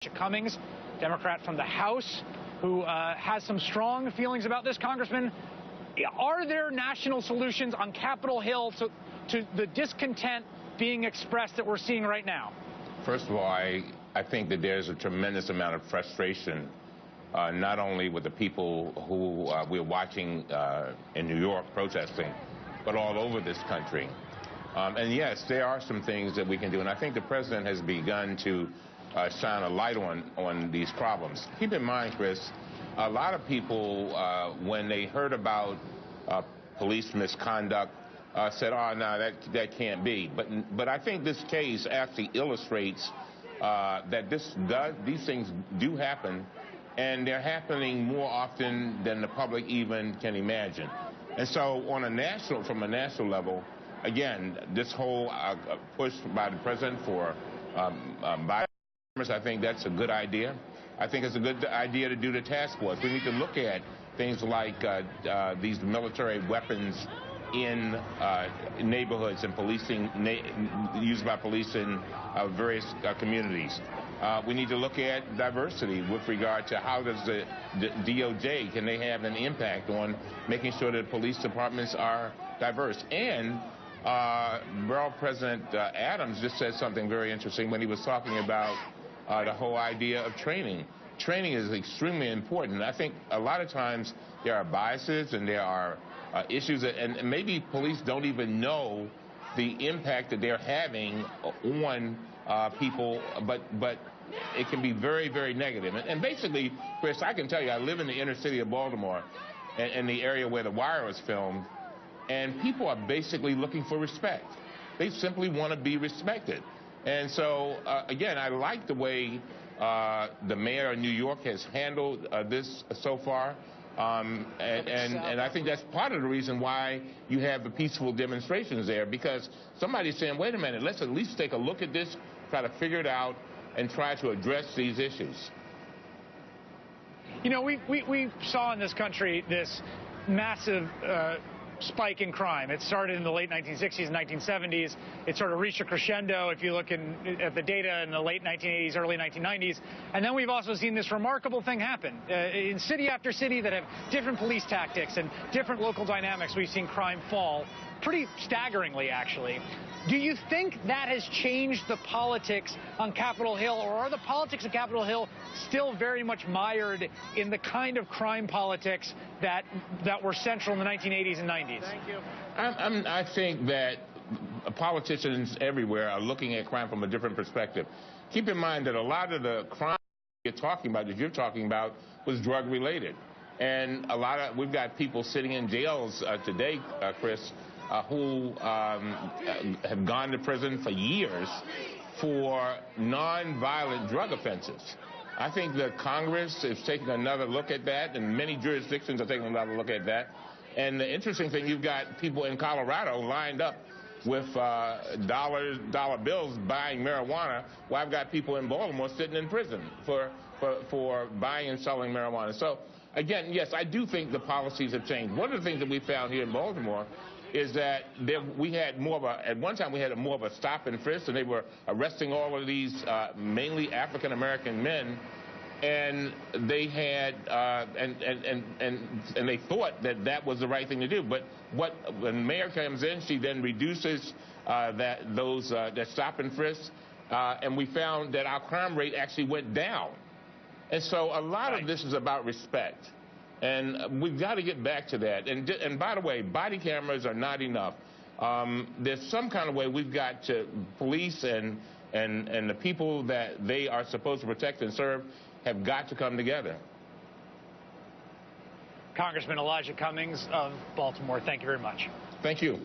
Cummings, Democrat from the House, who has some strong feelings about this. Congressman, are there national solutions on Capitol Hill to the discontent being expressed that we're seeing right now? First of all, I think that there's a tremendous amount of frustration, not only with the people who we're watching in New York protesting, but all over this country. And yes, there are some things that we can do, and I think the president has begun to shine a light on these problems. Keep in mind, Chris, a lot of people, when they heard about police misconduct, said, "Oh, no, that can't be." But I think this case actually illustrates that these things do happen, and they're happening more often than the public even can imagine. And so, from a national level, again, this whole push by the president for I think that's a good idea. I think it's a good idea to do the task force. We need to look at things like these military weapons in neighborhoods and policing, used by police in various communities. We need to look at diversity with regard to how does the DOJ, can they have an impact on making sure that police departments are diverse? And Borough President Adams just said something very interesting when he was talking about the whole idea of training. Training is extremely important. I think a lot of times there are biases and there are issues and maybe police don't even know the impact that they're having on people, but it can be very, very negative. And basically, Chris, I can tell you, I live in the inner city of Baltimore, and the area where The Wire was filmed, and people are basically looking for respect. They simply want to be respected. And so, again, I like the way the mayor of New York has handled this so far. And I think that's part of the reason why you have the peaceful demonstrations there, because somebody's saying, wait a minute, let's at least take a look at this, try to figure it out, and try to address these issues. You know, we saw in this country this massive spike in crime. It started in the late 1960s and 1970s. It sort of reached a crescendo if you look at the data in the late 1980s, early 1990s. And then we've also seen this remarkable thing happen. In city after city that have different police tactics and different local dynamics, we've seen crime fall pretty staggeringly, actually. Do you think that has changed the politics on Capitol Hill, or are the politics of Capitol Hill still very much mired in the kind of crime politics that were central in the 1980s and 90s? Thank you. I think that politicians everywhere are looking at crime from a different perspective. Keep in mind that a lot of the crime you're talking about, was drug-related. And we've got people sitting in jails today, Chris, who have gone to prison for years for non-violent drug offenses. I think that Congress is taking another look at that, and many jurisdictions are taking another look at that. And the interesting thing, you've got people in Colorado lined up with dollar bills buying marijuana, while I've got people in Baltimore sitting in prison for buying and selling marijuana. So, again, yes, I do think the policies have changed. One of the things that we found here in Baltimore is that we had more of at one time we had more of a stop and frisk, and they were arresting all of these mainly African-American men, and they had and they thought that was the right thing to do. But when the mayor comes in, she then reduces that stop and frisk, and we found that our crime rate actually went down. And so a lot of this is about respect. And we've got to get back to that. And by the way, body cameras are not enough. There's some kind of way we've got to police and the people that they are supposed to protect and serve have got to come together. Congressman Elijah Cummings of Baltimore, thank you very much. Thank you.